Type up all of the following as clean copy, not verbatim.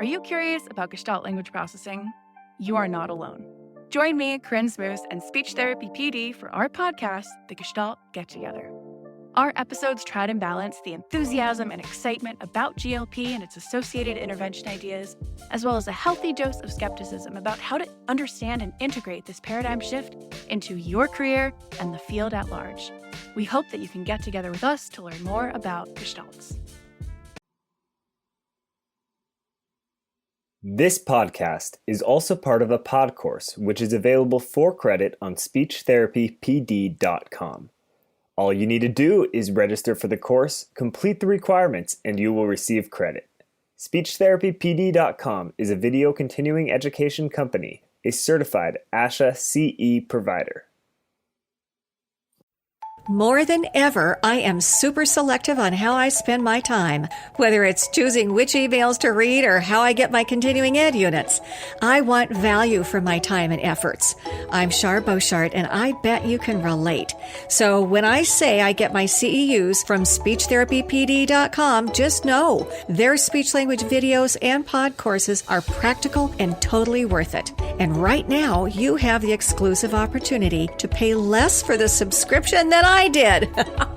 Are you curious about Gestalt language processing? You are not alone. Join me, Corinne Smoose, and Speech Therapy PD for our podcast, The Gestalt Get Together. Our episodes try to balance the enthusiasm and excitement about GLP and its associated intervention ideas, as well as a healthy dose of skepticism about how to understand and integrate this paradigm shift into your career and the field at large. We hope that you can get together with us to learn more about Gestalts. This podcast is also part of a pod course, which is available for credit on speechtherapypd.com. All you need to do is register for the course, complete the requirements, and you will receive credit. Speechtherapypd.com is a video continuing education company, a certified ASHA CE provider. More than ever, I am super selective on how I spend my time, whether it's choosing which emails to read or how I get my continuing ed units. I want value for my time and efforts. I'm Char and I bet you can relate. So when I say I get my CEUs from speechtherapypd.com, just know their speech language videos and pod courses are practical and totally worth it. And right now, you have the exclusive opportunity to pay less for the subscription than I did.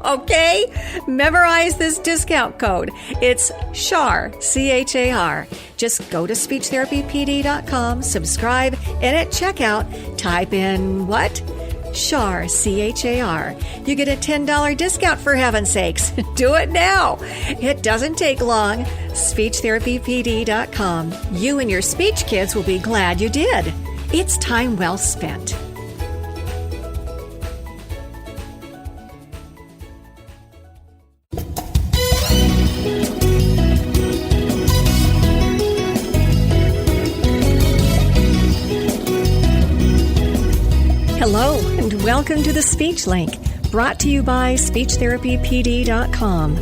Okay? Memorize this discount code. It's Char, C-H-A-R. Just go to speechtherapypd.com, subscribe, and at checkout, type in what? Char, C-H-A-R. You get a $10 discount for heaven's sakes. Do it now. It doesn't take long. Speechtherapypd.com. You and your speech kids will be glad you did. It's time well spent. Hello, and welcome to the Speech Link, brought to you by SpeechTherapyPD.com.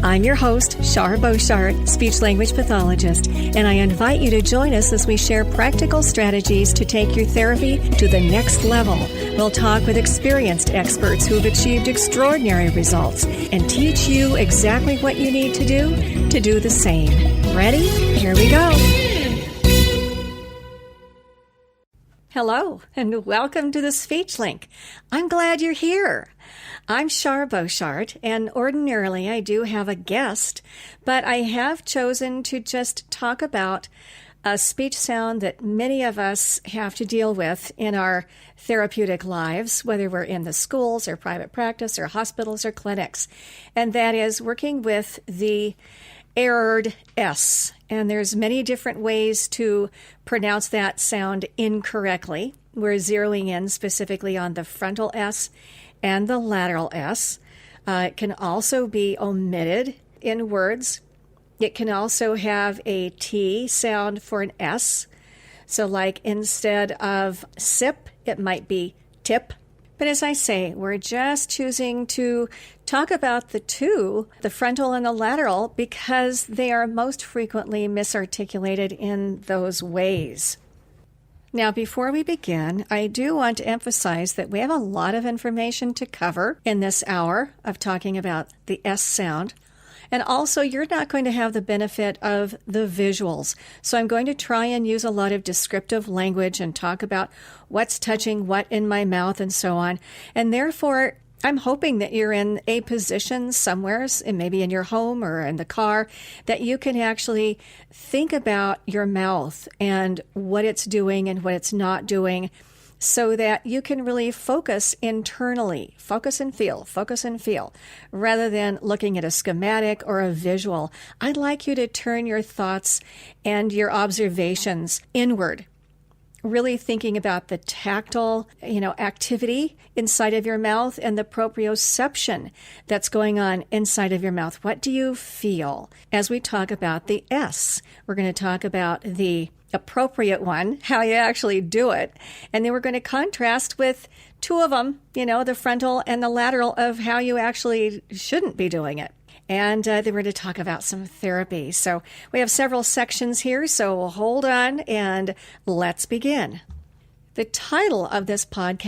I'm your host, Char Beauchart, speech language pathologist, and I invite you to join us as we share practical strategies to take your therapy to the next level. We'll talk with experienced experts who have achieved extraordinary results and teach you exactly what you need to do the same. Ready? Here we go. Hello, and welcome to the Speech Link. I'm glad you're here. I'm Char Beauchart, and ordinarily I do have a guest, but I have chosen to just talk about a speech sound that many of us have to deal with in our therapeutic lives, whether we're in the schools or private practice or hospitals or clinics, and that is working with the errored S. And there's many different ways to pronounce that sound incorrectly. We're zeroing in specifically on the frontal S and the lateral S. It can also be omitted in words. It can also have a T sound for an S. So like instead of sip, it might be tip. But as I say, we're just choosing to talk about the two, the frontal and the lateral, because they are most frequently misarticulated in those ways. Now, before we begin, I do want to emphasize that we have a lot of information to cover in this hour of talking about the S sound. And also, you're not going to have the benefit of the visuals. So I'm going to try and use a lot of descriptive language and talk about what's touching what in my mouth and so on. And therefore, I'm hoping that you're in a position somewhere, maybe in your home or in the car, that you can actually think about your mouth and what it's doing and what it's not doing, so that you can really focus internally, focus and feel, rather than looking at a schematic or a visual. I'd like you to turn your thoughts and your observations inward, really thinking about the tactile, activity inside of your mouth and the proprioception that's going on inside of your mouth. What do you feel? As we talk about the S, we're going to talk about the appropriate one, how you actually do it. And then we're going to contrast with two of them, the frontal and the lateral, of how you actually shouldn't be doing it. And then we're going to talk about some therapy. So we have several sections here, so hold on and let's begin. The title of this pod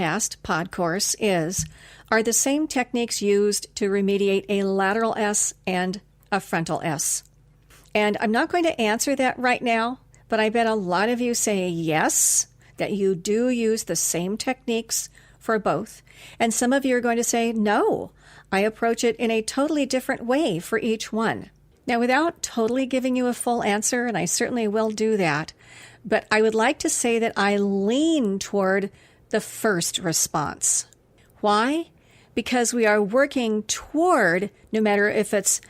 course is, Are the Same Techniques Used to Remediate a Lateral S and a Frontal S? And I'm not going to answer that right now, but I bet a lot of you say yes, that you do use the same techniques for both. And some of you are going to say, no, I approach it in a totally different way for each one. Now, without totally giving you a full answer, and I certainly will do that, but I would like to say that I lean toward the first response. Why? Because we are working toward, no matter if it's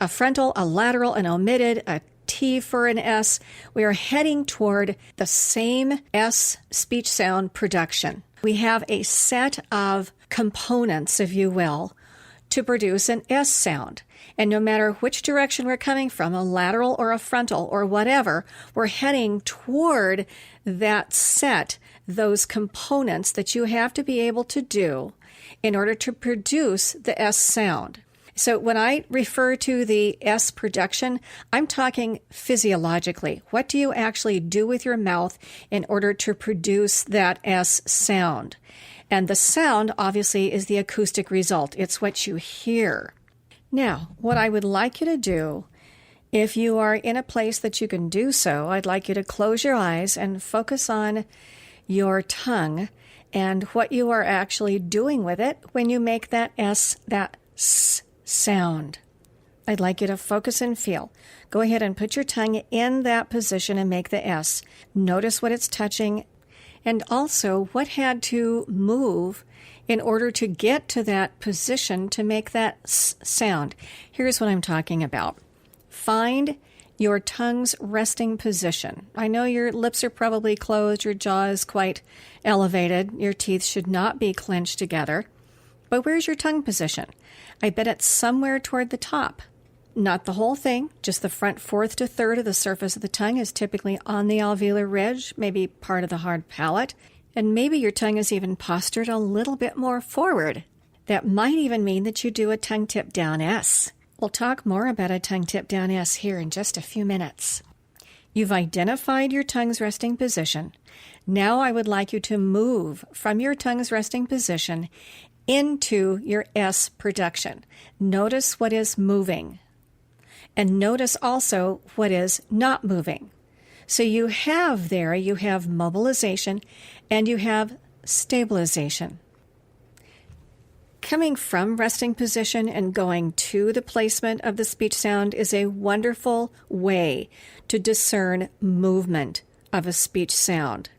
a frontal, a lateral, an omitted, a T for an S, we are heading toward the same S speech sound production. We have a set of components, if you will, to produce an S sound. And no matter which direction we're coming from, a lateral or a frontal or whatever, we're heading toward that set, those components that you have to be able to do in order to produce the S sound. So when I refer to the S production, I'm talking physiologically. What do you actually do with your mouth in order to produce that S sound? And the sound, obviously, is the acoustic result. It's what you hear. Now, what I would like you to do, if you are in a place that you can do so, I'd like you to close your eyes and focus on your tongue and what you are actually doing with it when you make that S, that S sound. I'd like you to focus and feel. Go ahead and put your tongue in that position and make the S. Notice what it's touching and also what had to move in order to get to that position to make that S sound. Here's what I'm talking about. Find your tongue's resting position. I know your lips are probably closed, your jaw is quite elevated, your teeth should not be clenched together. But where's your tongue position? I bet it's somewhere toward the top. Not the whole thing, just the front fourth to third of the surface of the tongue is typically on the alveolar ridge, maybe part of the hard palate, and maybe your tongue is even postured a little bit more forward. That might even mean that you do a tongue tip down S. We'll talk more about a tongue tip down S here in just a few minutes. You've identified your tongue's resting position. Now I would like you to move from your tongue's resting position into your S production. Notice what is moving. And notice also what is not moving. So you have mobilization and you have stabilization. Coming from resting position and going to the placement of the speech sound is a wonderful way to discern movement of a speech sound.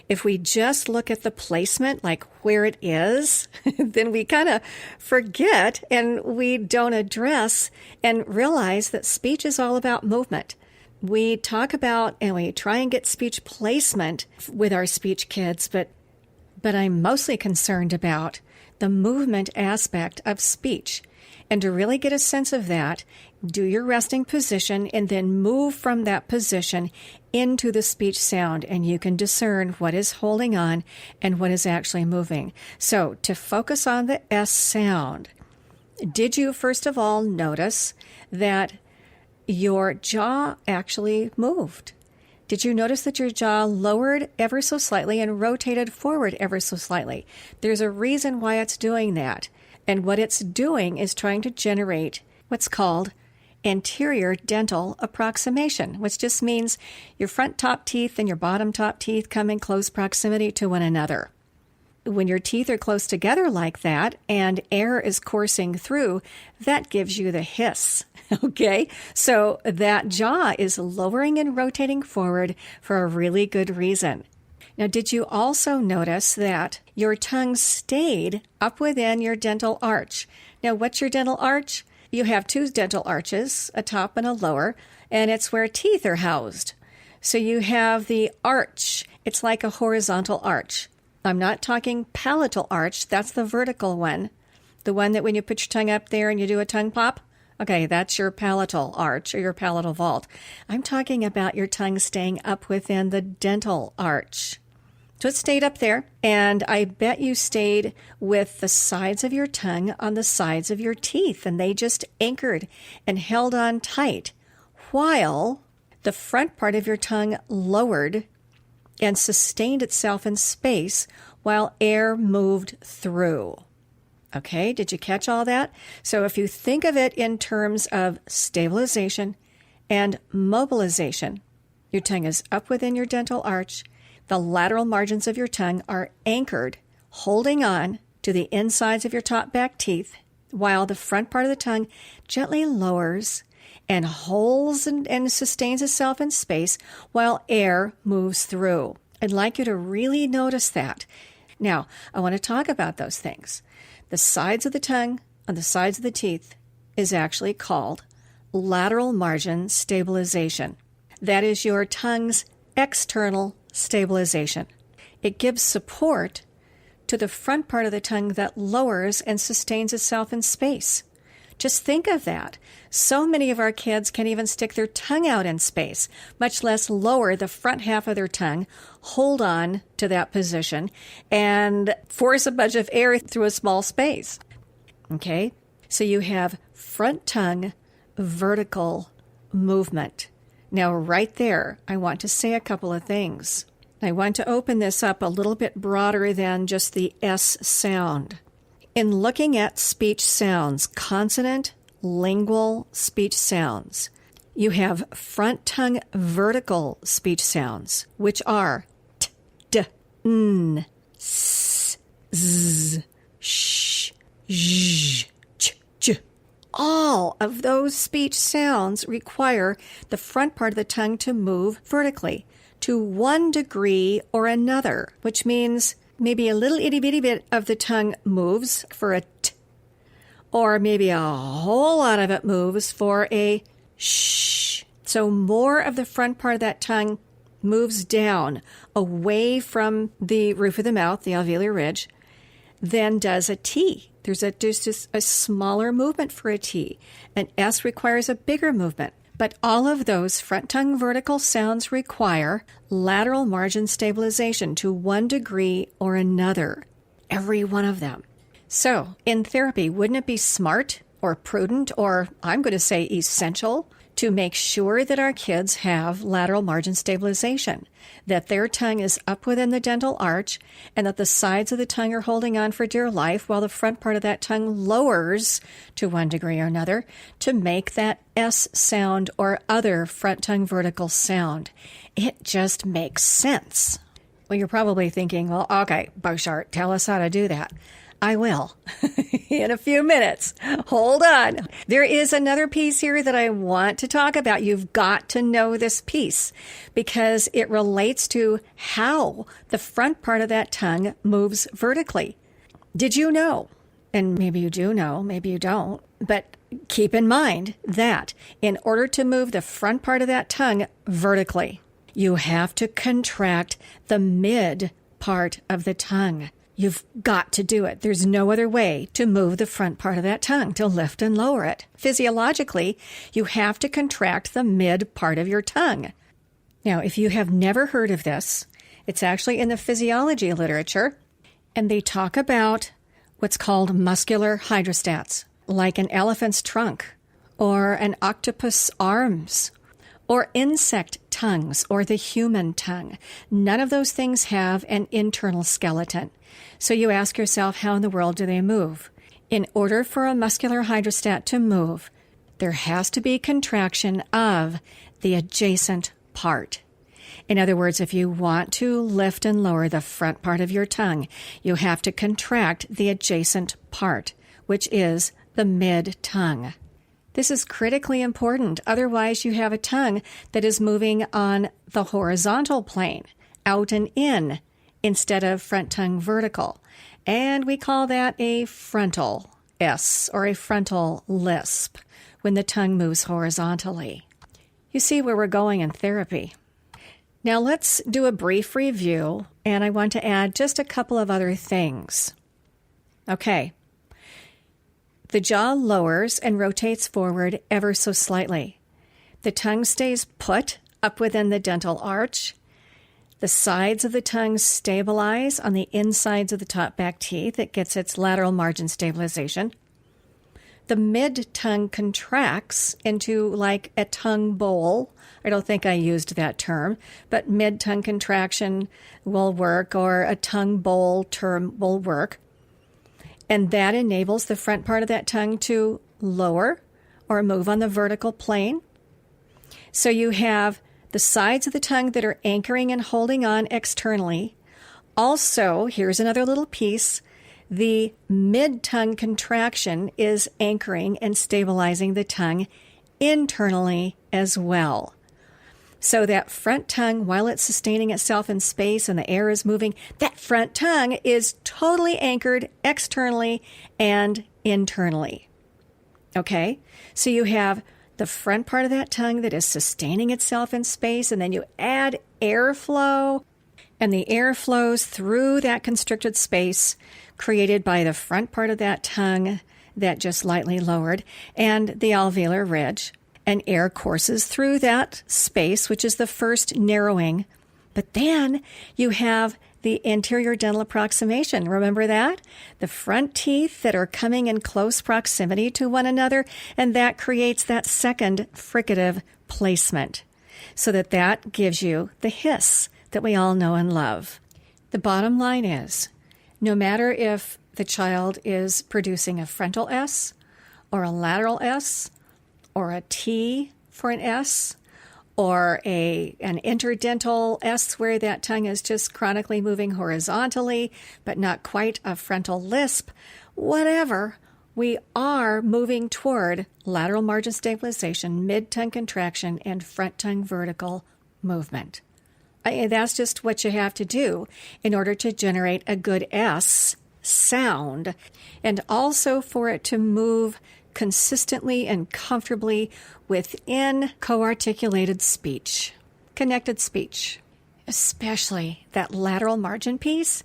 If we just look at the placement, like where it is, then we kind of forget and we don't address and realize that speech is all about movement. We talk about and we try and get speech placement with our speech kids, but I'm mostly concerned about the movement aspect of speech. And to really get a sense of that, do your resting position and then move from that position into the speech sound, and you can discern what is holding on and what is actually moving. So to focus on the S sound, did you first of all notice that your jaw actually moved? Did you notice that your jaw lowered ever so slightly and rotated forward ever so slightly? There's a reason why it's doing that. And what it's doing is trying to generate what's called anterior dental approximation, which just means your front top teeth and your bottom top teeth come in close proximity to one another. When your teeth are close together like that and air is coursing through, that gives you the hiss. Okay? So that jaw is lowering and rotating forward for a really good reason. Now, did you also notice that your tongue stayed up within your dental arch? Now, what's your dental arch? You have two dental arches, a top and a lower, and it's where teeth are housed. So you have the arch. It's like a horizontal arch. I'm not talking palatal arch. That's the vertical one. The one that when you put your tongue up there and you do a tongue pop, okay, that's your palatal arch or your palatal vault. I'm talking about your tongue staying up within the dental arch. So it stayed up there, and I bet you stayed with the sides of your tongue on the sides of your teeth, and they just anchored and held on tight while the front part of your tongue lowered and sustained itself in space while air moved through. Okay, did you catch all that? So if you think of it in terms of stabilization and mobilization. Your tongue is up within your dental arch. The lateral margins of your tongue are anchored, holding on to the insides of your top back teeth, while the front part of the tongue gently lowers and holds and sustains itself in space while air moves through. I'd like you to really notice that. Now, I want to talk about those things. The sides of the tongue on the sides of the teeth is actually called lateral margin stabilization. That is your tongue's external stabilization. It gives support to the front part of the tongue that lowers and sustains itself in space. Just think of that. So many of our kids can't even stick their tongue out in space, much less lower the front half of their tongue, hold on to that position, and force a bunch of air through a small space. Okay? So you have front tongue vertical movement. Now, right there, I want to say a couple of things. I want to open this up a little bit broader than just the S sound. In looking at speech sounds, consonant, lingual speech sounds, you have front tongue vertical speech sounds, which are t, d, n, s, z, sh, zh, ch, j. All of those speech sounds require the front part of the tongue to move vertically to one degree or another, which means maybe a little itty-bitty bit of the tongue moves for a t, or maybe a whole lot of it moves for a sh. So more of the front part of that tongue moves down away from the roof of the mouth, the alveolar ridge, than does a T. There's just a smaller movement for a T. An S requires a bigger movement. But all of those front tongue vertical sounds require lateral margin stabilization to one degree or another. Every one of them. So, in therapy, wouldn't it be smart or prudent or, I'm going to say, essential to make sure that our kids have lateral margin stabilization, that their tongue is up within the dental arch, and that the sides of the tongue are holding on for dear life while the front part of that tongue lowers to one degree or another to make that S sound or other front tongue vertical sound. It just makes sense. Well, you're probably thinking, well, okay, Beauchart, tell us how to do that. I will in a few minutes. Hold on. There is another piece here that I want to talk about. You've got to know this piece because it relates to how the front part of that tongue moves vertically. Did you know? And maybe you do know, maybe you don't, but keep in mind that in order to move the front part of that tongue vertically, you have to contract the mid part of the tongue. You've got to do it. There's no other way to move the front part of that tongue, to lift and lower it. Physiologically, you have to contract the mid part of your tongue. Now, if you have never heard of this, it's actually in the physiology literature, and they talk about what's called muscular hydrostats, like an elephant's trunk, or an octopus arms, or insect tongues, or the human tongue. None of those things have an internal skeleton. So you ask yourself, how in the world do they move? In order for a muscular hydrostat to move, there has to be contraction of the adjacent part. In other words, if you want to lift and lower the front part of your tongue, you have to contract the adjacent part, which is the mid-tongue. This is critically important. Otherwise, you have a tongue that is moving on the horizontal plane, out and in, instead of front tongue vertical. And we call that a frontal S, or a frontal lisp, when the tongue moves horizontally. You see where we're going in therapy. Now let's do a brief review, and I want to add just a couple of other things. Okay. The jaw lowers and rotates forward ever so slightly. The tongue stays put up within the dental arch. The sides of the tongue stabilize on the insides of the top back teeth. It gets its lateral margin stabilization. The mid-tongue contracts into like a tongue bowl. I don't think I used that term, but mid-tongue contraction will work, or a tongue bowl term will work. And that enables the front part of that tongue to lower or move on the vertical plane. So you have the sides of the tongue that are anchoring and holding on externally. Also, here's another little piece. The mid-tongue contraction is anchoring and stabilizing the tongue internally as well. So that front tongue, while it's sustaining itself in space and the air is moving, that front tongue is totally anchored externally and internally. Okay? So you have the front part of that tongue that is sustaining itself in space, and then you add airflow, and the air flows through that constricted space created by the front part of that tongue that just lightly lowered, and the alveolar ridge. And air courses through that space, which is the first narrowing. But then you have the anterior dental approximation. Remember that? The front teeth that are coming in close proximity to one another, and that creates that second fricative placement. So that gives you the hiss that we all know and love. The bottom line is, no matter if the child is producing a frontal S or a lateral S, or a T for an S, or an interdental S where that tongue is just chronically moving horizontally, but not quite a frontal lisp, whatever, we are moving toward lateral margin stabilization, mid-tongue contraction, and front tongue vertical movement. That's just what you have to do in order to generate a good S sound, and also for it to move consistently and comfortably within co-articulated speech, connected speech. Especially that lateral margin piece,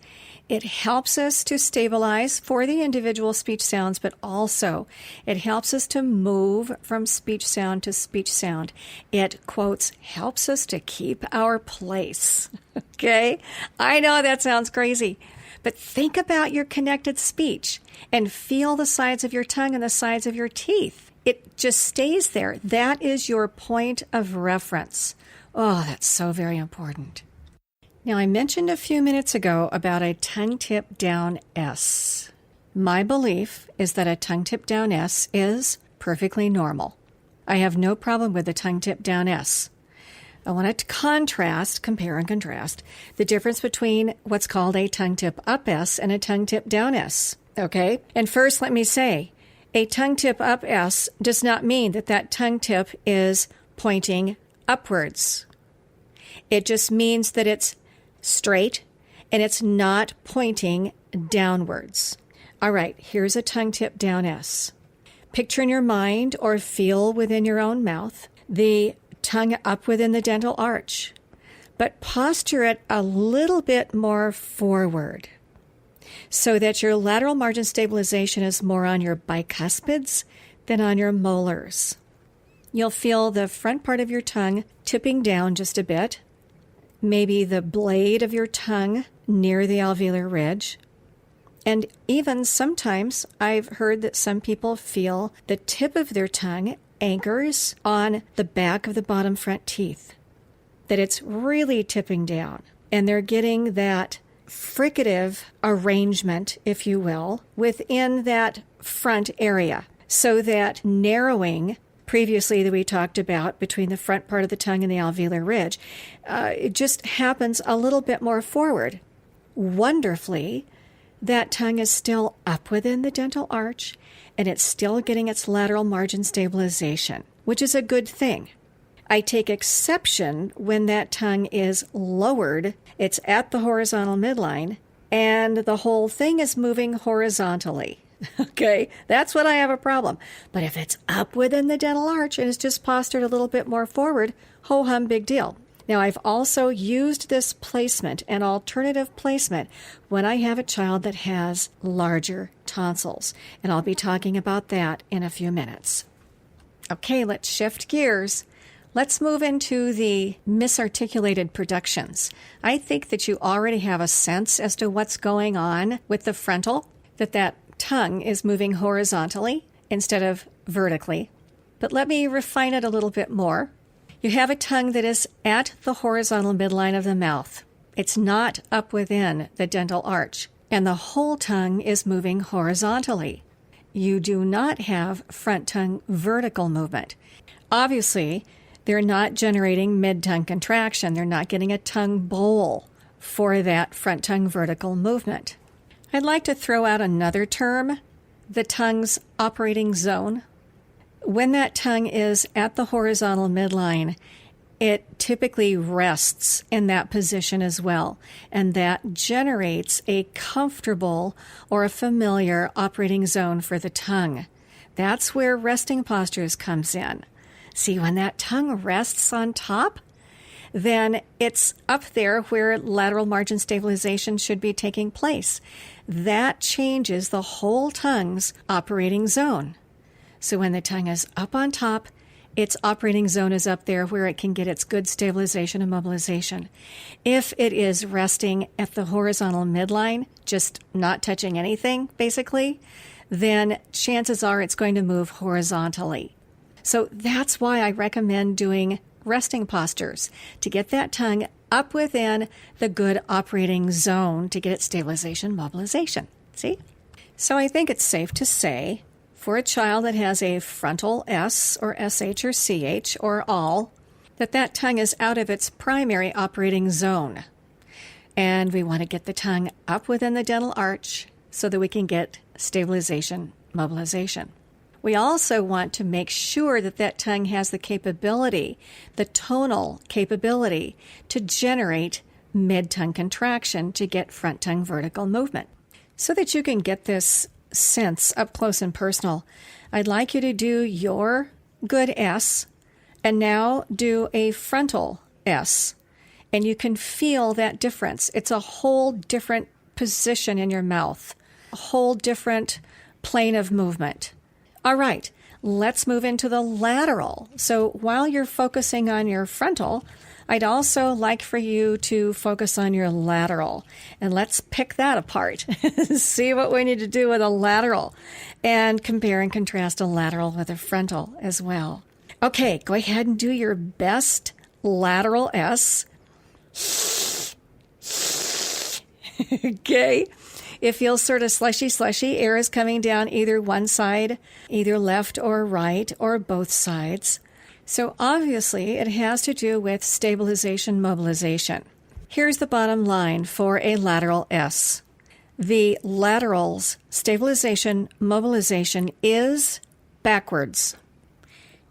it helps us to stabilize for the individual speech sounds, but also it helps us to move from speech sound to speech sound. It, quotes, helps us to keep our place. Okay? I know that sounds crazy. But think about your connected speech and feel the sides of your tongue and the sides of your teeth. It just stays there. That is your point of reference. Oh, that's so very important. Now, I mentioned a few minutes ago about a tongue tip down S. My belief is that a tongue tip down S is perfectly normal. I have no problem with the tongue tip down S. I want to compare and contrast the difference between what's called a tongue tip up S and a tongue tip down S. Okay? And first, let me say, a tongue tip up S does not mean that tongue tip is pointing upwards. It just means that it's straight and it's not pointing downwards. All right, here's a tongue tip down S. Picture in your mind or feel within your own mouth the tongue up within the dental arch, but posture it a little bit more forward so that your lateral margin stabilization is more on your bicuspids than on your molars. You'll feel the front part of your tongue tipping down just a bit, maybe the blade of your tongue near the alveolar ridge, and even sometimes I've heard that some people feel the tip of their tongue anchors on the back of the bottom front teeth, that it's really tipping down, and they're getting that fricative arrangement, if you will, within that front area. So that narrowing previously that we talked about between the front part of the tongue and the alveolar ridge, it just happens a little bit more forward. Wonderfully, that tongue is still up within the dental arch, and it's still getting its lateral margin stabilization, which is a good thing. I take exception when that tongue is lowered, it's at the horizontal midline, and the whole thing is moving horizontally. Okay, that's when I have a problem. But if it's up within the dental arch and it's just postured a little bit more forward, ho-hum, big deal. Now, I've also used this placement, an alternative placement, when I have a child that has larger tonsils, and I'll be talking about that in a few minutes. Okay, let's shift gears. Let's move into the misarticulated productions. I think that you already have a sense as to what's going on with the frontal, that tongue is moving horizontally instead of vertically. But let me refine it a little bit more. You have a tongue that is at the horizontal midline of the mouth. It's not up within the dental arch, and the whole tongue is moving horizontally. You do not have front tongue vertical movement. Obviously, They're not generating mid-tongue contraction. They're not getting a tongue bowl for that front tongue vertical movement. I'd like to throw out another term, the tongue's operating zone. When that tongue is at the horizontal midline, it typically rests in that position as well, and that generates a comfortable or a familiar operating zone for the tongue. That's where resting postures comes in. See, when that tongue rests on top, then it's up there where lateral margin stabilization should be taking place. That changes the whole tongue's operating zone. So when the tongue is up on top, its operating zone is up there where it can get its good stabilization and mobilization. If it is resting at the horizontal midline, just not touching anything, basically, then chances are it's going to move horizontally. So that's why I recommend doing resting postures, to get that tongue up within the good operating zone to get its stabilization, mobilization. See? So I think it's safe to say, for a child that has a frontal S or SH or CH or all, that tongue is out of its primary operating zone. And we want to get the tongue up within the dental arch so that we can get stabilization, mobilization. We also want to make sure that tongue has the capability, the tonal capability, to generate mid-tongue contraction to get front tongue vertical movement. So that you can get this sense up close and personal, I'd like you to do your good S and now do a frontal S. And you can feel that difference. It's a whole different position in your mouth, a whole different plane of movement. All right, let's move into the lateral. So while you're focusing on your frontal, I'd also like for you to focus on your lateral. And let's pick that apart. See what we need to do with a lateral. And compare and contrast a lateral with a frontal as well. Okay, go ahead and do your best lateral S. Okay. It feels sort of slushy. Air is coming down either one side, either left or right, or both sides. So obviously it has to do with stabilization, mobilization. Here's the bottom line for a lateral S. The lateral's stabilization, mobilization is backwards.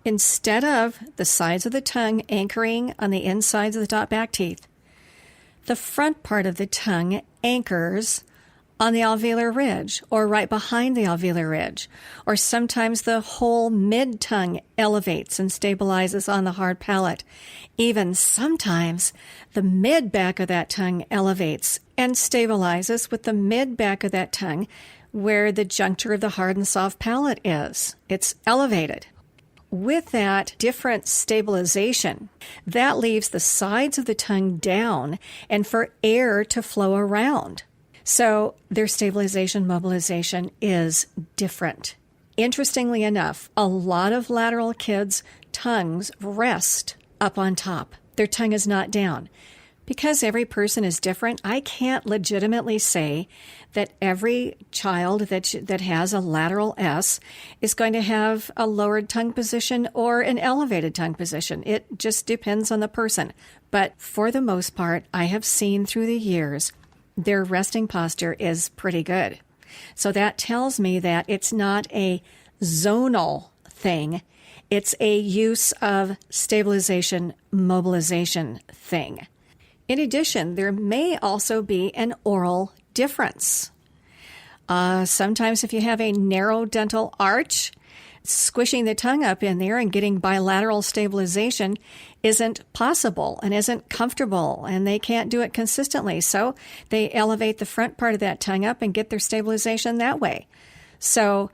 Instead of the sides of the tongue anchoring on the insides of the top back teeth, the front part of the tongue anchors on the alveolar ridge or right behind the alveolar ridge, or sometimes the whole mid-tongue elevates and stabilizes on the hard palate. Even sometimes the mid-back of that tongue elevates and stabilizes with the mid-back of that tongue where the juncture of the hard and soft palate is. It's elevated. With that different stabilization, that leaves the sides of the tongue down and for air to flow around. So their stabilization, mobilization is different. Interestingly enough, a lot of lateral kids' tongues rest up on top. Their tongue is not down. Because every person is different, I can't legitimately say that every child that has a lateral S is going to have a lowered tongue position or an elevated tongue position. It just depends on the person. But for the most part, I have seen through the years their resting posture is pretty good. So that tells me that it's not a zonal thing. It's a use of stabilization, mobilization thing. In addition, there may also be an oral difference. Sometimes if you have a narrow dental arch, squishing the tongue up in there and getting bilateral stabilization isn't possible and isn't comfortable, and they can't do it consistently. So they elevate the front part of that tongue up and get their stabilization that way. So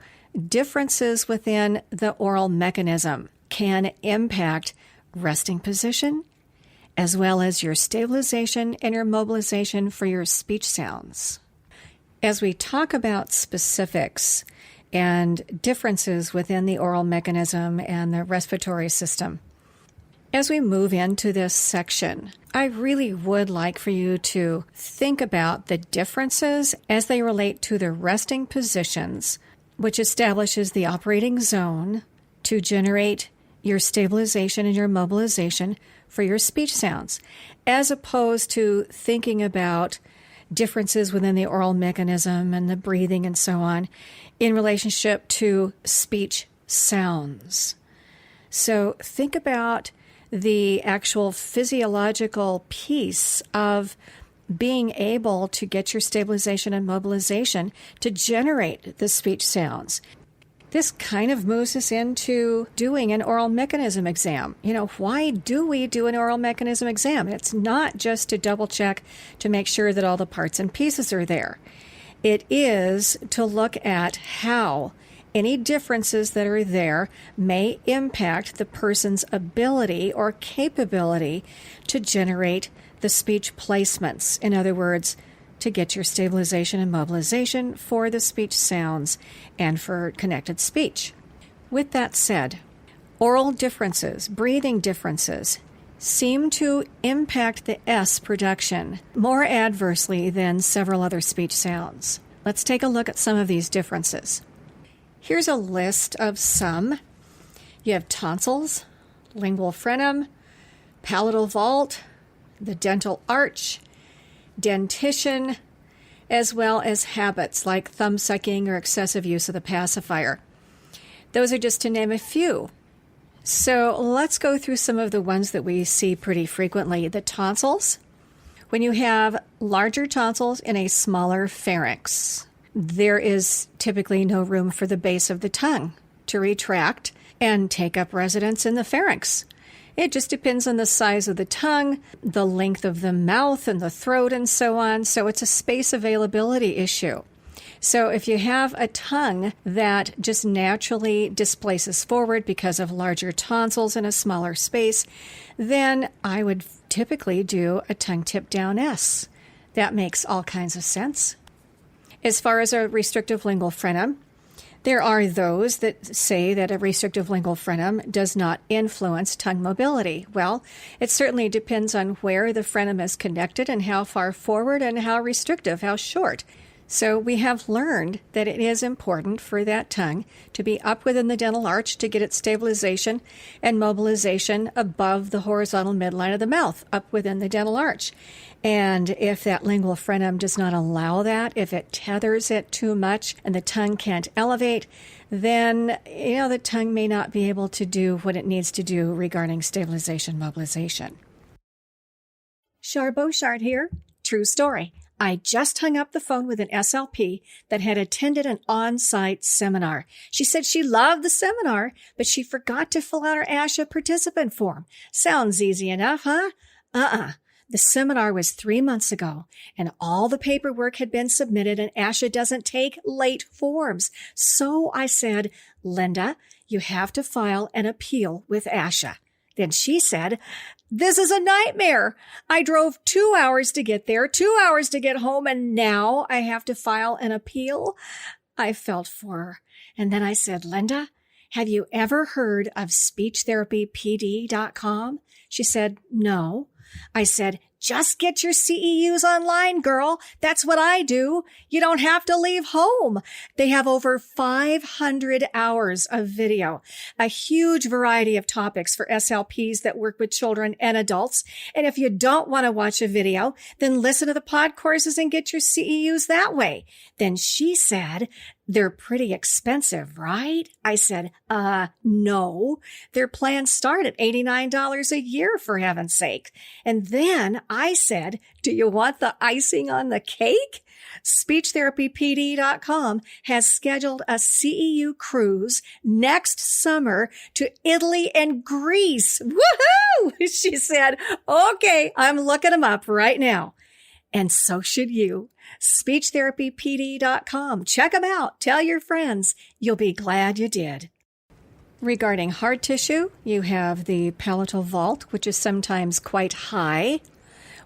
differences within the oral mechanism can impact resting position, as well as your stabilization and your mobilization for your speech sounds. As we talk about specifics and differences within the oral mechanism and the respiratory system, as we move into this section, I really would like for you to think about the differences as they relate to the resting positions, which establishes the operating zone to generate your stabilization and your mobilization for your speech sounds, as opposed to thinking about differences within the oral mechanism and the breathing and so on in relationship to speech sounds. So think about the actual physiological piece of being able to get your stabilization and mobilization to generate the speech sounds. This kind of moves us into doing an oral mechanism exam. Why do we do an oral mechanism exam? It's not just to double check to make sure that all the parts and pieces are there. It is to look at how any differences that are there may impact the person's ability or capability to generate the speech placements. In other words, to get your stabilization and mobilization for the speech sounds and for connected speech. With that said, oral differences, breathing differences, seem to impact the S production more adversely than several other speech sounds. Let's take a look at some of these differences. Here's a list of some. You have tonsils, lingual frenum, palatal vault, the dental arch, dentition, as well as habits like thumb sucking or excessive use of the pacifier. Those are just to name a few. So let's go through some of the ones that we see pretty frequently. The tonsils. When you have larger tonsils in a smaller pharynx, there is typically no room for the base of the tongue to retract and take up residence in the pharynx. It just depends on the size of the tongue, the length of the mouth and the throat, and so on. So it's a space availability issue. So if you have a tongue that just naturally displaces forward because of larger tonsils in a smaller space, then I would typically do a tongue tip down S. That makes all kinds of sense. As far as a restrictive lingual frenum, there are those that say that a restrictive lingual frenum does not influence tongue mobility. Well, it certainly depends on where the frenum is connected and how far forward and how restrictive, how short. So we have learned that it is important for that tongue to be up within the dental arch to get its stabilization and mobilization above the horizontal midline of the mouth, up within the dental arch. And if that lingual frenum does not allow that, if it tethers it too much and the tongue can't elevate, then, the tongue may not be able to do what it needs to do regarding stabilization, mobilization. Char here. True story. I just hung up the phone with an SLP that had attended an on-site seminar. She said she loved the seminar, but she forgot to fill out her ASHA participant form. Sounds easy enough, huh? The seminar was 3 months ago, and all the paperwork had been submitted, and ASHA doesn't take late forms. So I said, Linda, you have to file an appeal with ASHA. Then she said, this is a nightmare. I drove 2 hours to get there, 2 hours to get home, and now I have to file an appeal. I felt for her. And then I said, Linda, have you ever heard of speechtherapypd.com? She said, no. I said, just get your CEUs online, girl. That's what I do. You don't have to leave home. They have over 500 hours of video, a huge variety of topics for SLPs that work with children and adults. And if you don't want to watch a video, then listen to the pod courses and get your CEUs that way. Then she said, they're pretty expensive, right? I said, no. Their plans start at $89 a year, for heaven's sake. And then I said, do you want the icing on the cake? SpeechTherapyPD.com has scheduled a CEU cruise next summer to Italy and Greece. Woohoo! She said, okay, I'm looking them up right now. And so should you. SpeechTherapyPD.com. Check them out. Tell your friends. You'll be glad you did. Regarding hard tissue, you have the palatal vault, which is sometimes quite high,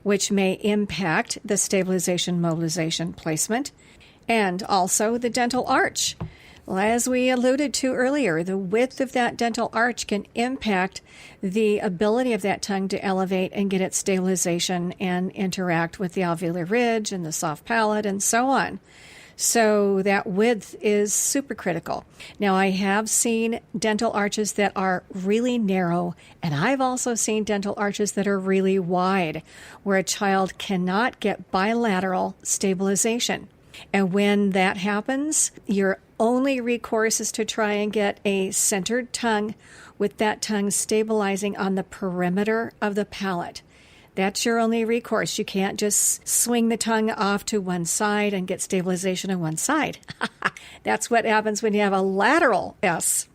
which may impact the stabilization, mobilization placement, and also the dental arch. Well, as we alluded to earlier, the width of that dental arch can impact the ability of that tongue to elevate and get its stabilization and interact with the alveolar ridge and the soft palate and so on. So that width is super critical. Now, I have seen dental arches that are really narrow, and I've also seen dental arches that are really wide, where a child cannot get bilateral stabilization. And when that happens, your only recourse is to try and get a centered tongue with that tongue stabilizing on the perimeter of the palate. That's your only recourse. You can't just swing the tongue off to one side and get stabilization on one side. That's what happens when you have a lateral S.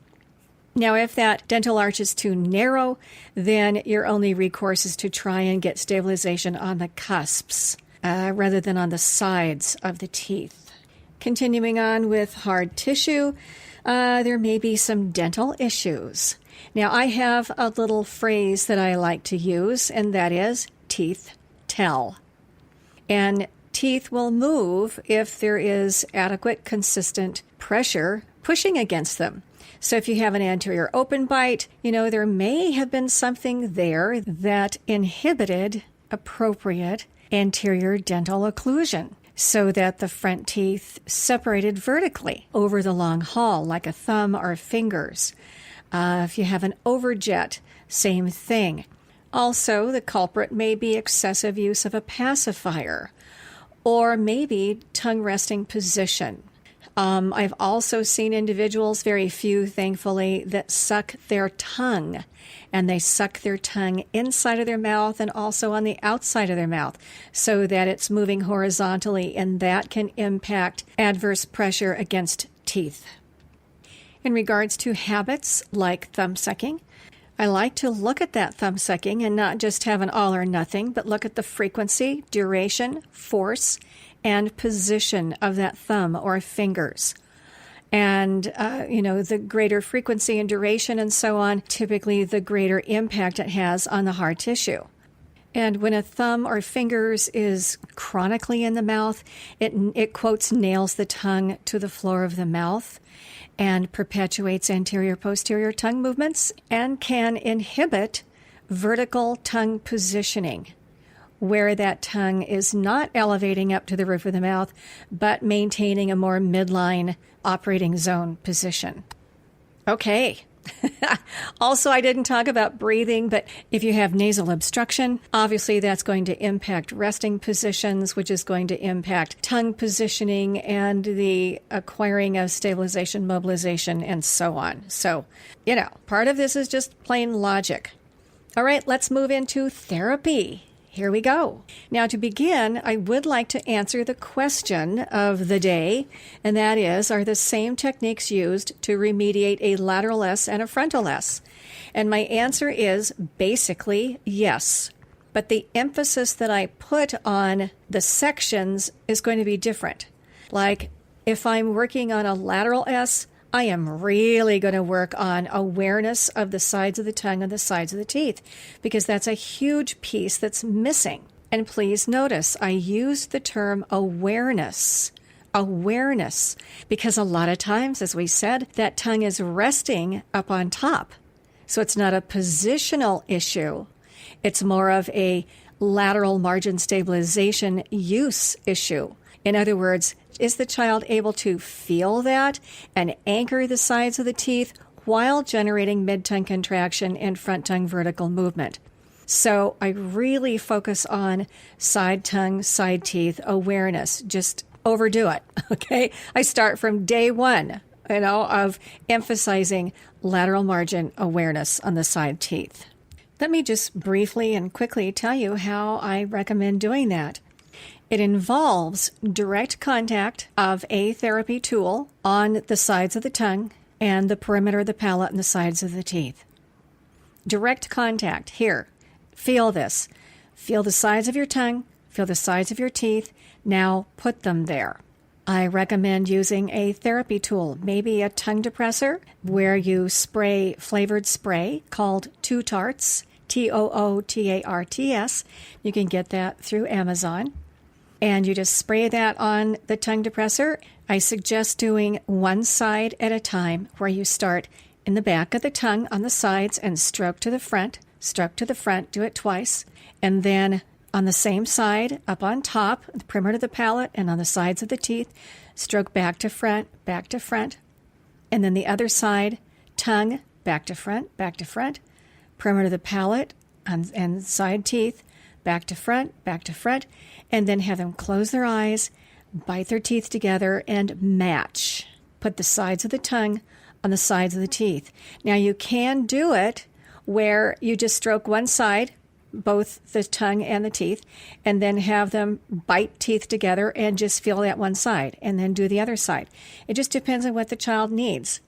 Now, if that dental arch is too narrow, then your only recourse is to try and get stabilization on the cusps rather than on the sides of the teeth. Continuing on with hard tissue, there may be some dental issues. Now, I have a little phrase that I like to use, and that is teeth tell. And teeth will move if there is adequate, consistent pressure pushing against them. So if you have an anterior open bite, there may have been something there that inhibited appropriate anterior dental occlusion, so that the front teeth separated vertically over the long haul, like a thumb or fingers. If you have an overjet, same thing. Also, the culprit may be excessive use of a pacifier, or maybe tongue resting position. I've also seen individuals, very few thankfully, that suck their tongue. And they suck their tongue inside of their mouth and also on the outside of their mouth so that it's moving horizontally, and that can impact adverse pressure against teeth. In regards to habits like thumb sucking, I like to look at that thumb sucking and not just have an all or nothing, but look at the frequency, duration, force, and position of that thumb or fingers. And, the greater frequency and duration and so on, typically the greater impact it has on the hard tissue. And when a thumb or fingers is chronically in the mouth, it quotes, nails the tongue to the floor of the mouth and perpetuates anterior-posterior tongue movements and can inhibit vertical tongue positioning, where that tongue is not elevating up to the roof of the mouth, but maintaining a more midline operating zone position. Okay. Also, I didn't talk about breathing, but if you have nasal obstruction, obviously that's going to impact resting positions, which is going to impact tongue positioning and the acquiring of stabilization, mobilization, and so on. So, part of this is just plain logic. All right, let's move into therapy. Here we go. Now, to begin, I would like to answer the question of the day, and that is, are the same techniques used to remediate a lateral S and a frontal S? And my answer is basically yes. But the emphasis that I put on the sections is going to be different. Like, if I'm working on a lateral S, I am really going to work on awareness of the sides of the tongue and the sides of the teeth, because that's a huge piece that's missing. And please notice, I used the term awareness, because a lot of times, as we said, that tongue is resting up on top. So it's not a positional issue. It's more of a lateral margin stabilization use issue. In other words, is the child able to feel that and anchor the sides of the teeth while generating mid-tongue contraction and front tongue vertical movement? So I really focus on side tongue, side teeth awareness. Just overdo it, okay? I start from day one, of emphasizing lateral margin awareness on the side teeth. Let me just briefly and quickly tell you how I recommend doing that. It involves direct contact of a therapy tool on the sides of the tongue and the perimeter of the palate and the sides of the teeth. Direct contact. Here, feel this. Feel the sides of your tongue, feel the sides of your teeth. Now put them there. I recommend using a therapy tool, maybe a tongue depressor, where you spray flavored spray called Tootarts, Tootarts. You can get that through Amazon. And you just spray that on the tongue depressor. I suggest doing one side at a time, where you start in the back of the tongue on the sides and stroke to the front, do it twice, and then On the same side, up on top, the perimeter of the palate, and on the sides of the teeth, stroke back to front, and then the other side, tongue, back to front, perimeter of the palate and side teeth, back to front, and then have them close their eyes, bite their teeth together, and match. Put the sides of the tongue on the sides of the teeth. Now you can do it where you just stroke one side, both the tongue and the teeth, and then have them bite teeth together and just feel that one side, and then do the other side. It just depends on what the child needs.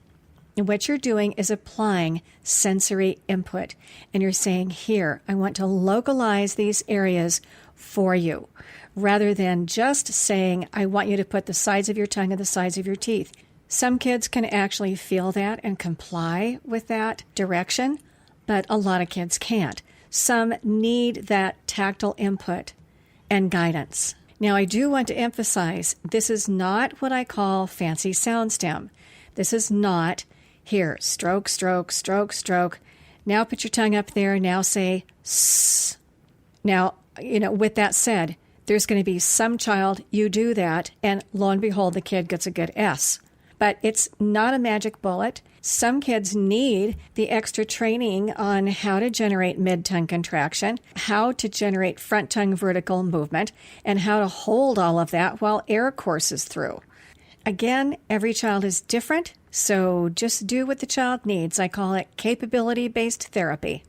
And what you're doing is applying sensory input. And you're saying, here, I want to localize these areas for you, rather than just saying, I want you to put the sides of your tongue and the sides of your teeth. Some kids can actually feel that and comply with that direction, but a lot of kids can't. Some need that tactile input and guidance. Now, I do want to emphasize, this is not what I call fancy sound stem. This is not, here, stroke. Now put your tongue up there. Now say, S. Now, with that said, there's going to be some child, you do that, and lo and behold, the kid gets a good S. But it's not a magic bullet. Some kids need the extra training on how to generate mid-tongue contraction, how to generate front tongue vertical movement, and how to hold all of that while air courses through. Again, every child is different, so just do what the child needs. I call it capability-based therapy.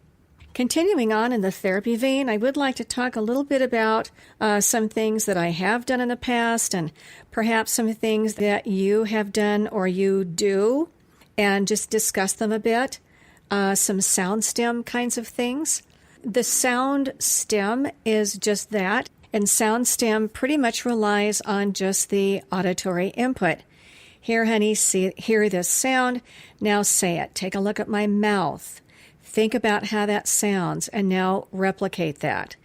Continuing on in the therapy vein, I would like to talk a little bit about some things that I have done in the past and perhaps some things that you have done or you do, and just discuss them a bit. Some sound stem kinds of things. The sound stem is just that, and sound stem pretty much relies on just the auditory input. Here, honey, hear this sound. Now say it. Take a look at my mouth. Think about how that sounds, and now replicate that.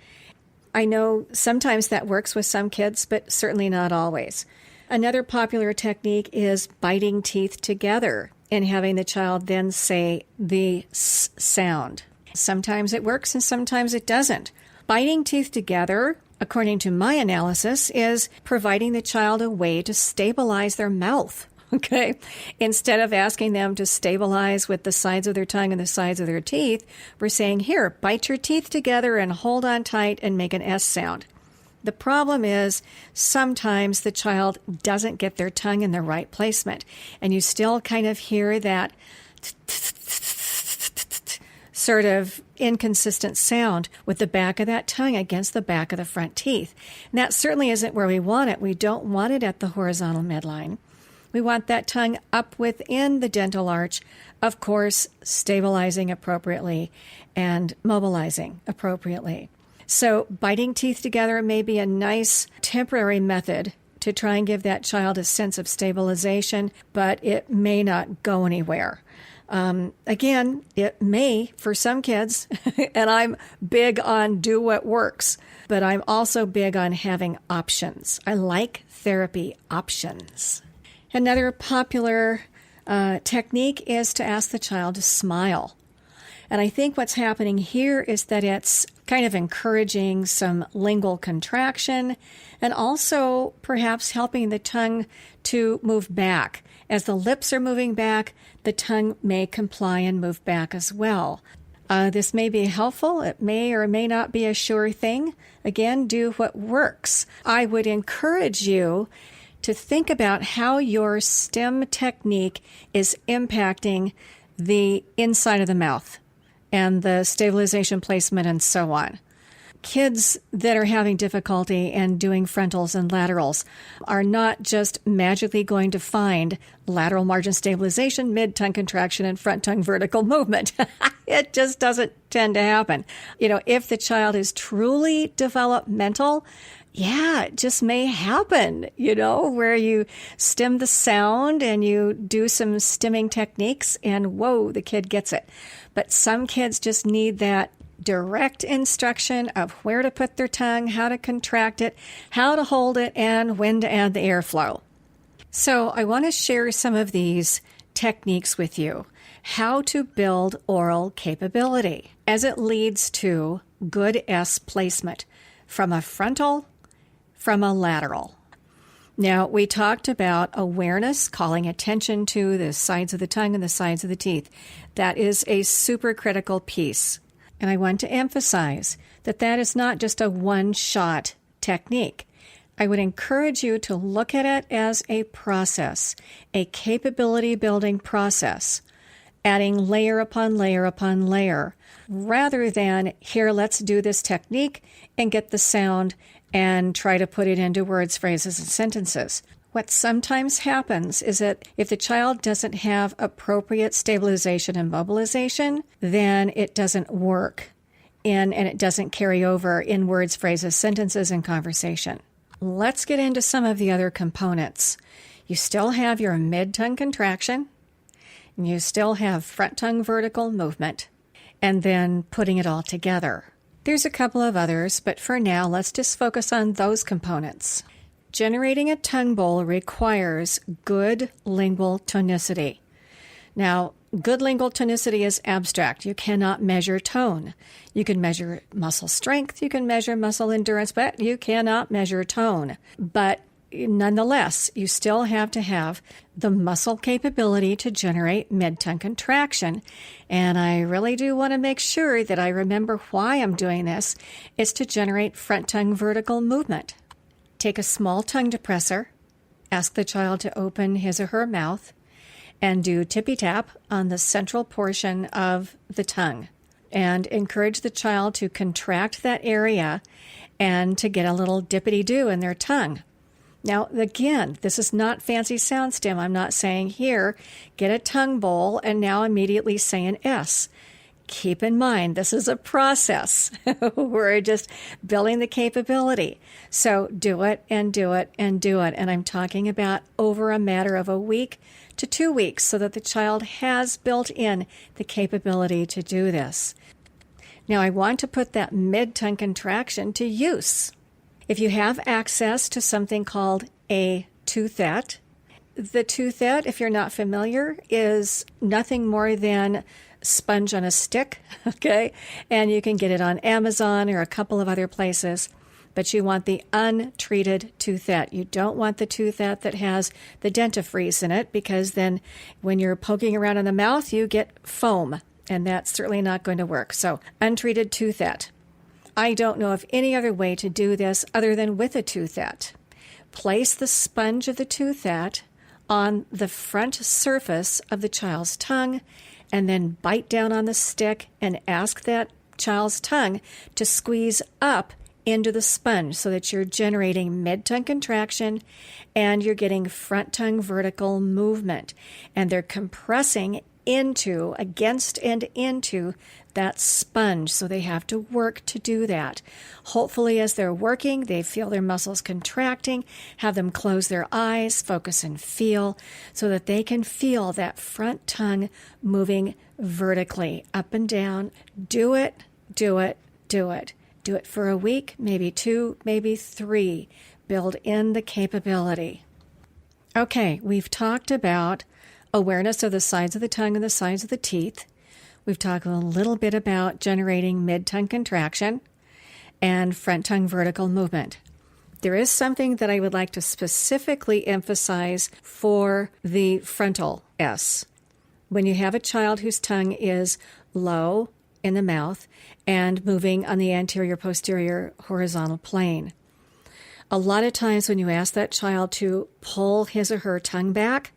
I know sometimes that works with some kids, but certainly not always. Another popular technique is biting teeth together and having the child then say the S sound. Sometimes it works and sometimes it doesn't. Biting teeth together, according to my analysis, is providing the child a way to stabilize their mouth. Okay, instead of asking them to stabilize with the sides of their tongue and the sides of their teeth, we're saying, here, bite your teeth together and hold on tight and make an S sound. The problem is sometimes the child doesn't get their tongue in the right placement, and you still kind of hear that sort of inconsistent sound with the back of that tongue against the back of the front teeth. And that certainly isn't where we want it. We don't want it at the horizontal midline. We want that tongue up within the dental arch, of course, stabilizing appropriately and mobilizing appropriately. So biting teeth together may be a nice temporary method to try and give that child a sense of stabilization, but it may not go anywhere. Again, it may for some kids, and I'm big on do what works, but I'm also big on having options. I like therapy options. Another popular technique is to ask the child to smile. And I think what's happening here is that it's kind of encouraging some lingual contraction and also perhaps helping the tongue to move back. As the lips are moving back, the tongue may comply and move back as well. This may be helpful. It may or may not be a sure thing. Again, do what works. I would encourage you to think about how your stem technique is impacting the inside of the mouth and the stabilization placement and so on. Kids that are having difficulty and doing frontals and laterals are not just magically going to find lateral margin stabilization, mid-tongue contraction, and front-tongue vertical movement. It just doesn't tend to happen. If the child is truly developmental, yeah, it just may happen, where you stem the sound and you do some stimming techniques and whoa, the kid gets it. But some kids just need that direct instruction of where to put their tongue, how to contract it, how to hold it, and when to add the airflow. So I want to share some of these techniques with you. How to build oral capability as it leads to good S placement. from a frontal, from a lateral. Now, we talked about awareness, calling attention to the sides of the tongue and the sides of the teeth. That is a super critical piece. And I want to emphasize that that is not just a one-shot technique. I would encourage you to look at it as a process, a capability-building process, adding layer upon layer upon layer, rather than, here, let's do this technique and get the sound and try to put it into words, phrases, and sentences. What sometimes happens is that if the child doesn't have appropriate stabilization and mobilization, then it doesn't work and it doesn't carry over in words, phrases, sentences, and conversation. Let's get into some of the other components. You still have your mid-tongue contraction, and you still have front tongue vertical movement, and then putting it all together. There's a couple of others, but for now, let's just focus on those components. Generating a tongue bowl requires good lingual tonicity. Now, good lingual tonicity is abstract. You cannot measure tone. You can measure muscle strength, you can measure muscle endurance, but you cannot measure tone. But nonetheless, you still have to have the muscle capability to generate mid-tongue contraction. And I really do want to make sure that I remember why I'm doing this. It's to generate front tongue vertical movement. Take a small tongue depressor, ask the child to open his or her mouth, and do tippy-tap on the central portion of the tongue. And encourage the child to contract that area and to get a little dippity-doo in their tongue. Now, again, this is not fancy sound stem. I'm not saying, here, get a tongue bowl and now immediately say an S. Keep in mind, this is a process. We're just building the capability. So do it and do it and do it. And I'm talking about over a matter of a week to 2 weeks so that the child has built in the capability to do this. Now, I want to put that mid-tongue contraction to use. If you have access to something called a toothet, the toothet, if you're not familiar, is nothing more than sponge on a stick, okay? And you can get it on Amazon or a couple of other places. But you want the untreated toothet. You don't want the toothet that has the dentifrice in it, because then when you're poking around in the mouth, you get foam, and that's certainly not going to work. So untreated toothet. I don't know of any other way to do this other than with a toothet. Place the sponge of the toothet on the front surface of the child's tongue, and then bite down on the stick and ask that child's tongue to squeeze up into the sponge so that you're generating mid-tongue contraction and you're getting front tongue vertical movement. And they're compressing into, against and into that sponge. So they have to work to do that. Hopefully as they're working, they feel their muscles contracting, have them close their eyes, focus and feel, so that they can feel that front tongue moving vertically up and down. Do it, do it, do it. Do it for a week, maybe 2, maybe 3. Build in the capability. Okay, we've talked about awareness of the sides of the tongue and the sides of the teeth. We've talked a little bit about generating mid-tongue contraction and front tongue vertical movement. There is something that I would like to specifically emphasize for the frontal S. When you have a child whose tongue is low in the mouth and moving on the anterior-posterior horizontal plane, a lot of times when you ask that child to pull his or her tongue back,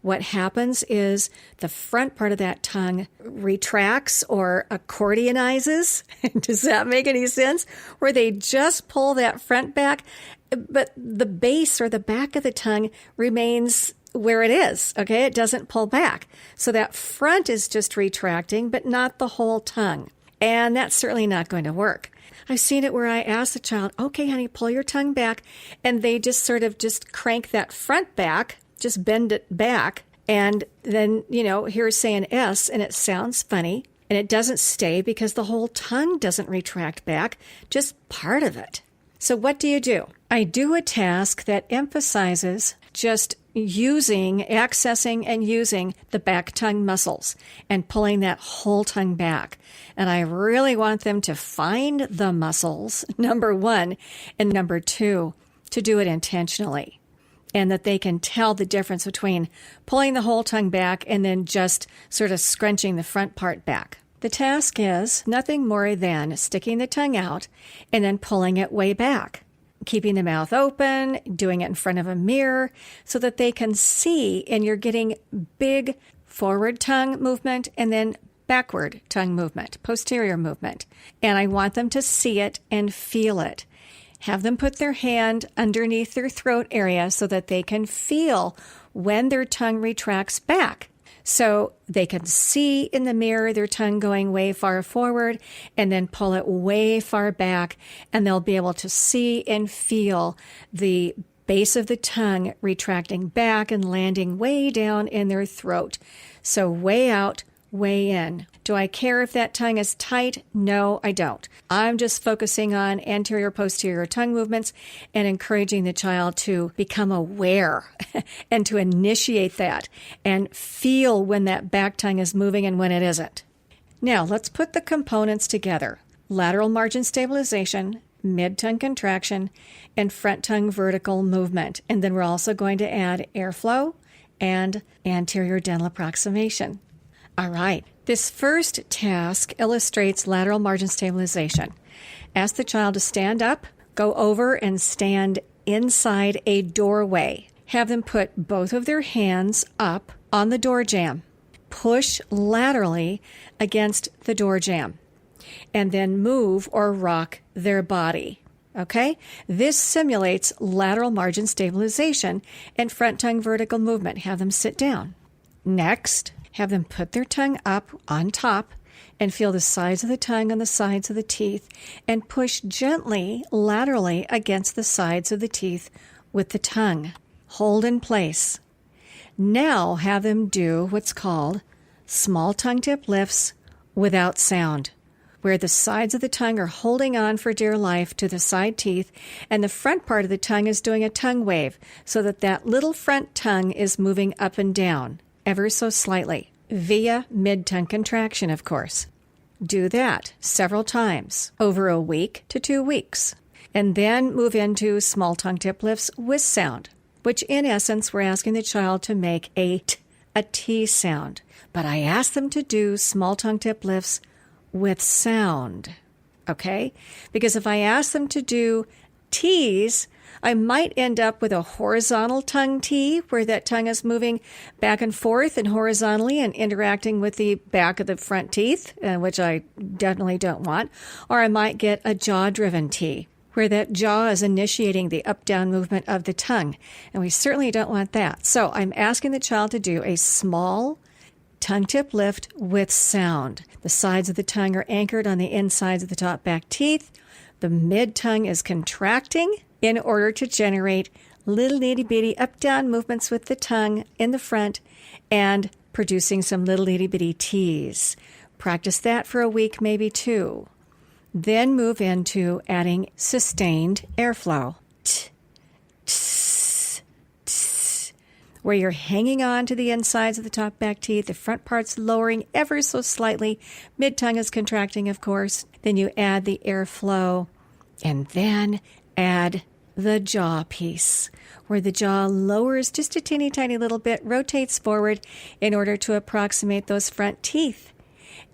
what happens is the front part of that tongue retracts or accordionizes. Does that make any sense? Where they just pull that front back, but the base or the back of the tongue remains where it is, okay? It doesn't pull back. So that front is just retracting, but not the whole tongue. And that's certainly not going to work. I've seen it where I ask the child, okay, honey, pull your tongue back, and they just sort of just crank that front back, just bend it back, and then, here's saying S, and it sounds funny, and it doesn't stay because the whole tongue doesn't retract back, just part of it. So what do? I do a task that emphasizes just accessing and using the back tongue muscles and pulling that whole tongue back. And I really want them to find the muscles, number one, and number two, to do it intentionally. And that they can tell the difference between pulling the whole tongue back and then just sort of scrunching the front part back. The task is nothing more than sticking the tongue out and then pulling it way back, keeping the mouth open, doing it in front of a mirror so that they can see, and you're getting big forward tongue movement and then backward tongue movement, posterior movement. And I want them to see it and feel it. Have them put their hand underneath their throat area so that they can feel when their tongue retracts back. So they can see in the mirror their tongue going way far forward and then pull it way far back, and they'll be able to see and feel the base of the tongue retracting back and landing way down in their throat. So way out, way in. Do I care if that tongue is tight? No, I don't. I'm just focusing on anterior, posterior tongue movements and encouraging the child to become aware and to initiate that and feel when that back tongue is moving and when it isn't. Now, let's put the components together. Lateral margin stabilization, mid-tongue contraction, and front tongue vertical movement. And then we're also going to add airflow and anterior dental approximation. All right. This first task illustrates lateral margin stabilization. Ask the child to stand up, go over and stand inside a doorway. Have them put both of their hands up on the door jamb. Push laterally against the door jamb, and then move or rock their body. Okay? This simulates lateral margin stabilization and front tongue vertical movement. Have them sit down. Next, have them put their tongue up on top and feel the sides of the tongue on the sides of the teeth and push gently laterally against the sides of the teeth with the tongue. Hold in place. Now have them do what's called small tongue tip lifts without sound, where the sides of the tongue are holding on for dear life to the side teeth and the front part of the tongue is doing a tongue wave so that that little front tongue is moving up and down ever so slightly, via mid-tongue contraction, of course. Do that several times over a week to 2 weeks, and then move into small tongue tip lifts with sound, which in essence we're asking the child to make a T sound. But I ask them to do small tongue tip lifts with sound, okay? Because if I ask them to do T's, I might end up with a horizontal tongue T where that tongue is moving back and forth and horizontally and interacting with the back of the front teeth, which I definitely don't want. Or I might get a jaw-driven T where that jaw is initiating the up-down movement of the tongue. And we certainly don't want that. So I'm asking the child to do a small tongue tip lift with sound. The sides of the tongue are anchored on the insides of the top back teeth. The mid-tongue is contracting in order to generate little itty-bitty up-down movements with the tongue in the front and producing some little itty-bitty T's. Practice that for a week, maybe 2. Then move into adding sustained airflow. T, tss, tss, where you're hanging on to the insides of the top back teeth, the front part's lowering ever so slightly. Mid-tongue is contracting, of course. Then you add the airflow, and then add the jaw piece, where the jaw lowers just a teeny tiny little bit, rotates forward in order to approximate those front teeth.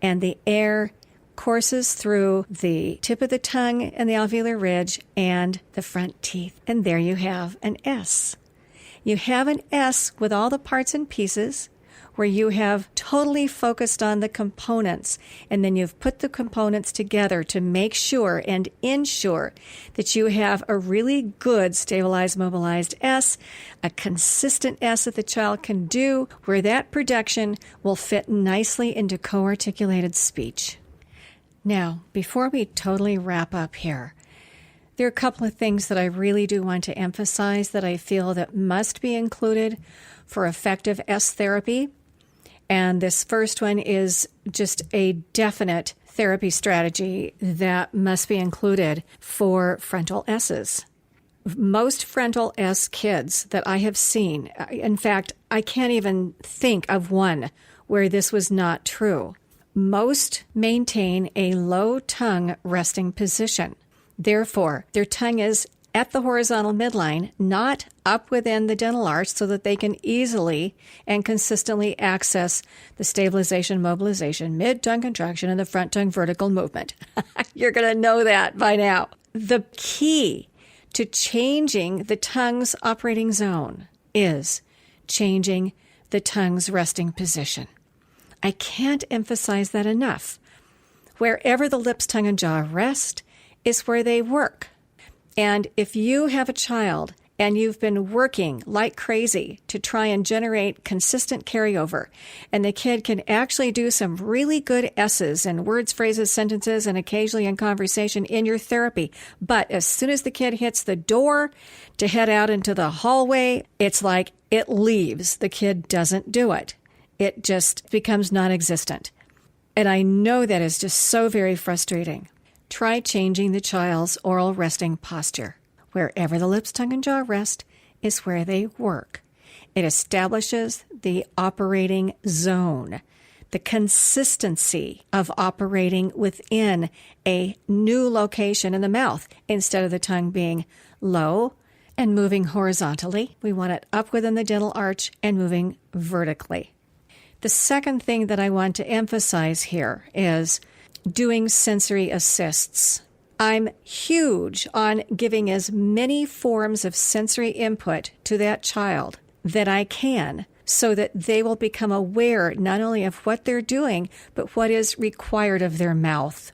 And the air courses through the tip of the tongue and the alveolar ridge and the front teeth. And there you have an S. You have an S with all the parts and pieces where you have totally focused on the components, and then you've put the components together to make sure and ensure that you have a really good stabilized, mobilized S, a consistent S that the child can do, where that production will fit nicely into co-articulated speech. Now, before we totally wrap up here, there are a couple of things that I really do want to emphasize that I feel that must be included for effective S therapy. And this first one is just a definite therapy strategy that must be included for frontal S's. Most frontal S kids that I have seen, in fact, I can't even think of one where this was not true. Most maintain a low tongue resting position. Therefore, their tongue is at the horizontal midline, not up within the dental arch, so that they can easily and consistently access the stabilization, mobilization, mid-tongue contraction, and the front tongue vertical movement. You're going to know that by now. The key to changing the tongue's operating zone is changing the tongue's resting position. I can't emphasize that enough. Wherever the lips, tongue, and jaw rest is where they work. And if you have a child and you've been working like crazy to try and generate consistent carryover, and the kid can actually do some really good S's and words, phrases, sentences, and occasionally in conversation in your therapy, but as soon as the kid hits the door to head out into the hallway, it's like it leaves. The kid doesn't do it. It just becomes non-existent. And I know that is just so very frustrating. Try changing the child's oral resting posture. Wherever the lips, tongue, and jaw rest is where they work. It establishes the operating zone, the consistency of operating within a new location in the mouth instead of the tongue being low and moving horizontally. We want it up within the dental arch and moving vertically. The second thing that I want to emphasize here is doing sensory assists. I'm huge on giving as many forms of sensory input to that child that I can so that they will become aware not only of what they're doing, but what is required of their mouth.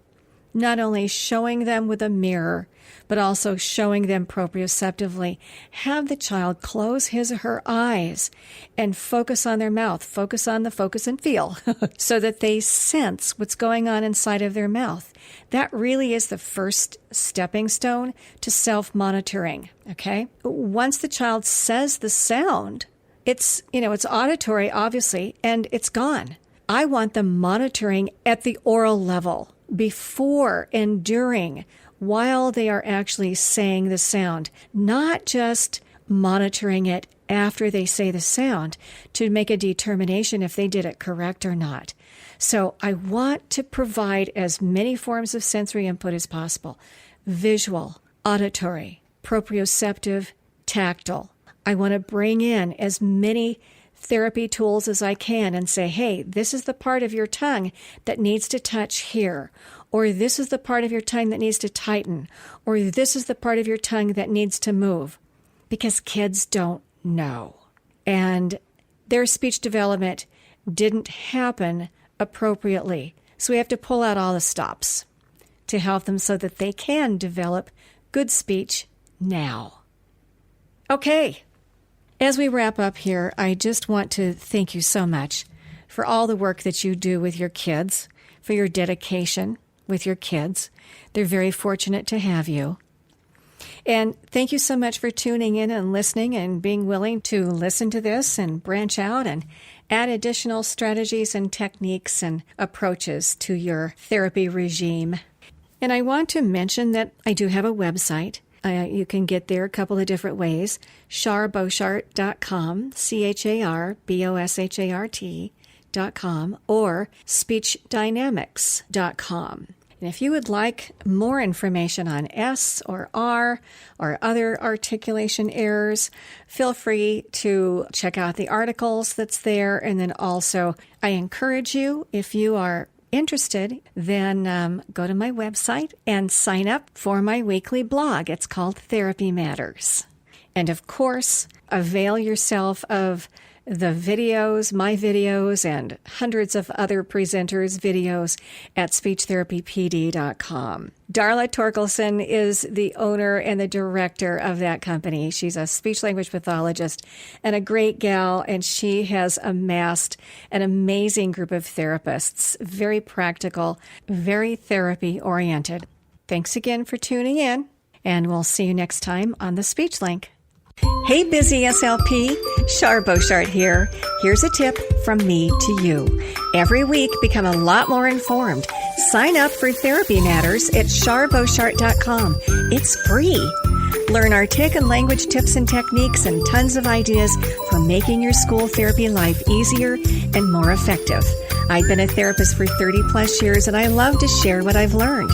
Not only showing them with a mirror, but also showing them proprioceptively. Have the child close his or her eyes and focus on their mouth, focus on the focus and feel, so that they sense what's going on inside of their mouth. That really is the first stepping stone to self-monitoring, okay? Once the child says the sound, it's auditory, obviously, and it's gone. I want them monitoring at the oral level, before and during, while they are actually saying the sound, not just monitoring it after they say the sound to make a determination if they did it correct or not. So I want to provide as many forms of sensory input as possible: visual, auditory, proprioceptive, tactile. I want to bring in as many therapy tools as I can and say, hey, this is the part of your tongue that needs to touch here, or this is the part of your tongue that needs to tighten, or this is the part of your tongue that needs to move, because kids don't know. And their speech development didn't happen appropriately. So we have to pull out all the stops to help them so that they can develop good speech now. Okay. As we wrap up here, I just want to thank you so much for all the work that you do with your kids, for your dedication with your kids. They're very fortunate to have you. And thank you so much for tuning in and listening and being willing to listen to this and branch out and add additional strategies and techniques and approaches to your therapy regime. And I want to mention that I do have a website. You can get there a couple of different ways. charboshart.com, charboshart.com, or speechdynamics.com. And if you would like more information on S or R or other articulation errors, feel free to check out the articles that's there. And then also, I encourage you, if you are interested, then go to my website and sign up for my weekly blog. It's called Therapy Matters. And of course, avail yourself of the videos, my videos, and hundreds of other presenters' videos at speechtherapypd.com. Darla Torkelson is the owner and the director of that company. She's a speech-language pathologist and a great gal, and she has amassed an amazing group of therapists, very practical, very therapy-oriented. Thanks again for tuning in, and we'll see you next time on The Speech Link. Hey, busy SLP, Char Boshart here. Here's a tip from me to you. Every week, become a lot more informed. Sign up for Therapy Matters at charboshart.com. It's free. Learn our tick and language tips and techniques and tons of ideas for making your school therapy life easier and more effective. I've been a therapist for 30 plus years and I love to share what I've learned.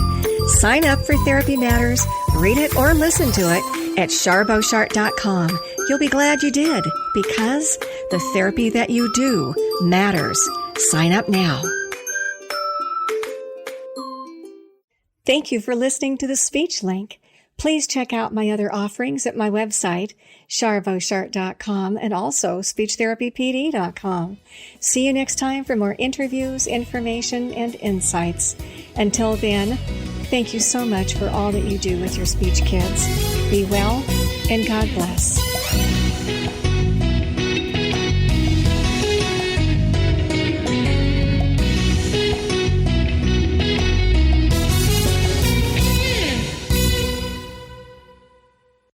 Sign up for Therapy Matters, read it or listen to it at charboshart.com. You'll be glad you did, because the therapy that you do matters. Sign up now. Thank you for listening to the Speech Link. Please check out my other offerings at my website, charboshart.com, and also speechtherapypd.com. See you next time for more interviews, information, and insights. Until then, thank you so much for all that you do with your speech kids. Be well, and God bless.